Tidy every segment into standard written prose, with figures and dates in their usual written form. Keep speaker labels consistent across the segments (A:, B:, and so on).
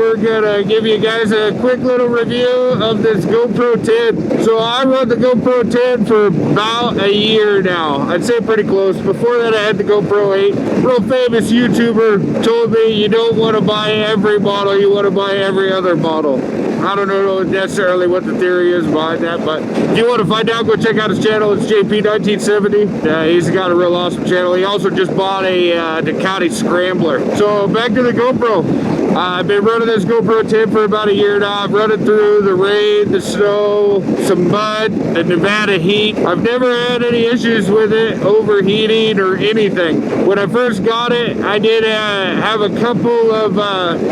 A: we're gonna give you guys a quick little review of this GoPro 10. So I run the GoPro 10 for about a year now. I'd say pretty close. Before that I had the GoPro 8. Real famous YouTuber told me you don't want to buy every model, you want to buy every other model. I don't know necessarily what the theory is behind that, but if you want to find out, go check out his channel. It's JP1970. He's got a real awesome channel. He also just bought a Ducati Scrambler. So back to the GoPro. I've been running this GoPro 10 for about a year now. I've run it through the rain, the snow, some mud, the Nevada heat. I've never had any issues with it overheating or anything. When I first got it, I did have a couple of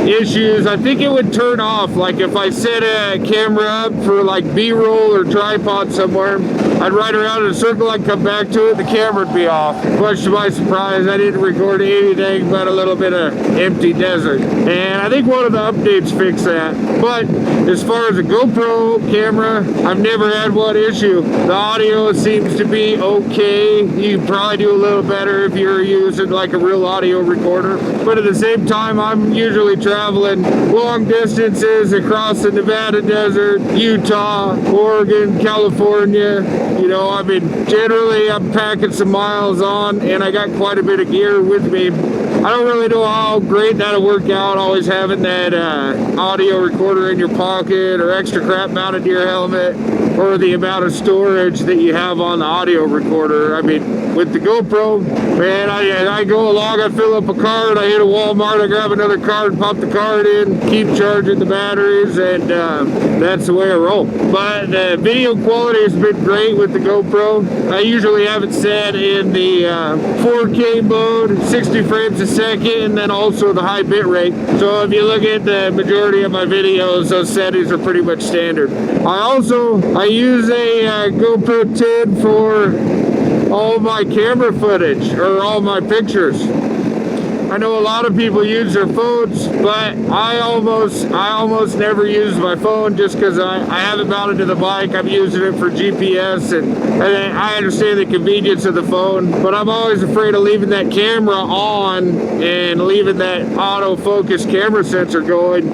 A: issues. I think it would turn off, like if I set a camera up for like B-roll or tripod somewhere, I'd ride around in a circle, I'd come back to it, the camera would be off. Much to my surprise, I didn't record anything but a little bit of empty desert. And I think one of the updates fixed that. But as far as a GoPro camera, I've never had one issue. The audio seems to be okay. You can probably do a little better if you're using like a real audio recorder. But at the same time, I'm usually traveling long distances across the Nevada desert, Utah, Oregon, California. You know, I mean, generally I'm packing some miles on and I got quite a bit of gear with me. I don't really know how great that'll work out, always having that audio recorder in your pocket or extra crap mounted to your helmet, or the amount of storage that you have on the audio recorder. I mean, with the GoPro, man, I go along, I fill up a card, I hit a Walmart, I grab another card, pop the card in, keep charging the batteries, and that's the way I roll. But the video quality has been great with the GoPro. I usually have it set in the 4K mode, 60 frames a second, and then also the high bit rate. So if you look at the majority of my videos, those settings are pretty much standard. I use a GoPro 10 for all my camera footage, or all my pictures. I know a lot of people use their phones, but I almost never use my phone just because I have it mounted to the bike. I'm using it for GPS, and I understand the convenience of the phone, but I'm always afraid of leaving that camera on and leaving that autofocus camera sensor going,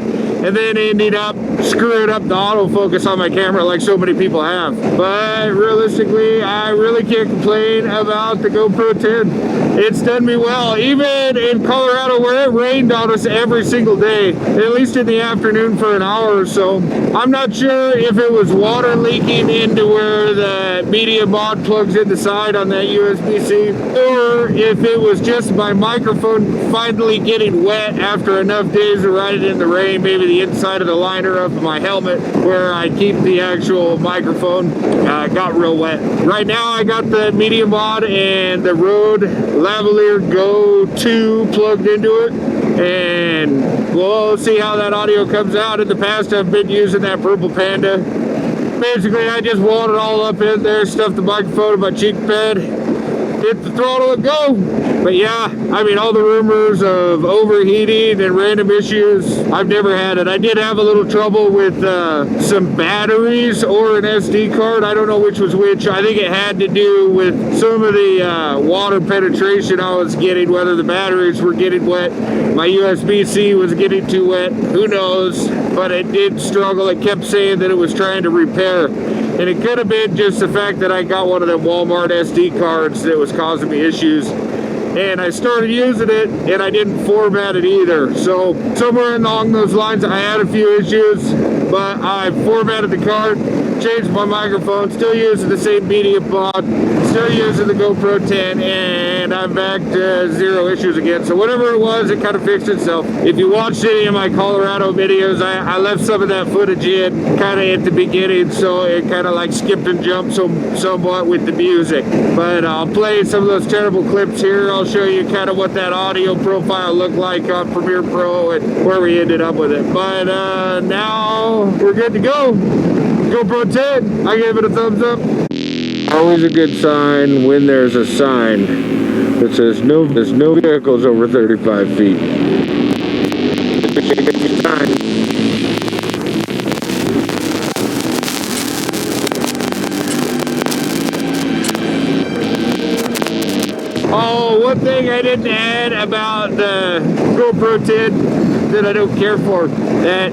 A: and then ending up screwing up the autofocus on my camera like so many people have. But realistically, I really can't complain about the GoPro 10. It's done me well, even in Colorado where it rained on us every single day, at least in the afternoon for an hour or so. I'm not sure if it was water leaking into where the media mod plugs in the side on that USB-C, or if it was just my microphone finally getting wet after enough days of riding in the rain. Maybe the inside of the liner of my helmet where I keep the actual microphone got real wet. Right now I got the media mod and the Rode Lavalier Go 2 plugged into it, and we'll see how that audio comes out. In the past I've been using that Purple Panda. Basically I just walled it all up in there, stuffed the microphone in my cheek pad, hit the throttle and go. But yeah, I mean, all the rumors of overheating and random issues, I've never had it. I did have a little trouble with some batteries or an SD card. I don't know which was which. I think it had to do with some of the water penetration I was getting, whether the batteries were getting wet, my USB-C was getting too wet, who knows. But it did struggle. It kept saying that it was trying to repair. And it could have been just the fact that I got one of them Walmart SD cards that was causing me issues. And I started using it and I didn't format it either. So somewhere along those lines I had a few issues, but I formatted the card, changed my microphone, still using the same media pod, still using the GoPro 10, and I'm back to zero issues again. So whatever it was, it kind of fixed itself. If you watched any of my Colorado videos, I left some of that footage in kind of at the beginning, so it kind of like skipped and jumped somewhat with the music. But I'll play some of those terrible clips here. I'll show you kind of what that audio profile looked like on Premiere Pro and where we ended up with it. But now we're good to go. GoPro 10, I gave it a thumbs up. Always a good sign when there's a sign that says there's no vehicles over 35 feet. It's a good sign. Oh, one thing I didn't add about the GoPro 10, that I don't care for. That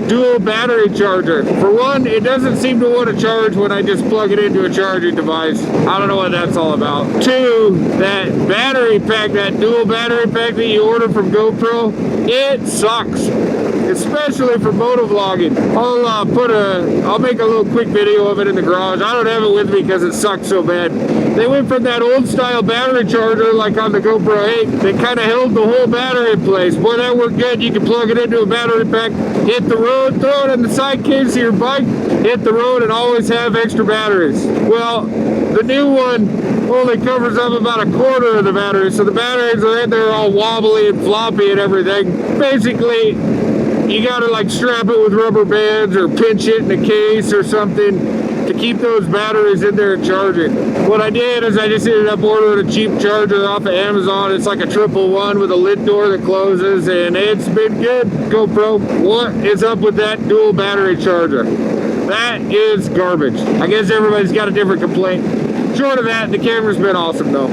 A: dual battery charger. For one, it doesn't seem to want to charge when I just plug it into a charging device. I don't know what that's all about. Two, that battery pack, that dual battery pack that you order from GoPro, it sucks. Especially for motovlogging. I'll make a little quick video of it in the garage. I don't have it with me because it sucks so bad. They went from that old style battery charger like on the GoPro 8 that kind of held the whole battery in place. Boy, that worked good. You can plug it into a battery pack, hit the road, throw it in the side case of your bike, hit the road, and always have extra batteries. Well, the new one only covers up about a quarter of the battery, so the batteries are in there all wobbly and floppy and everything. Basically, you gotta like strap it with rubber bands or pinch it in a case or something to keep those batteries in there charging. What I did is I just ended up ordering a cheap charger off of Amazon. It's like a 111 with a lid door that closes, and it's been good. GoPro, what is up with that dual battery charger? That is garbage. I guess everybody's got a different complaint. Short of that, the camera's been awesome though.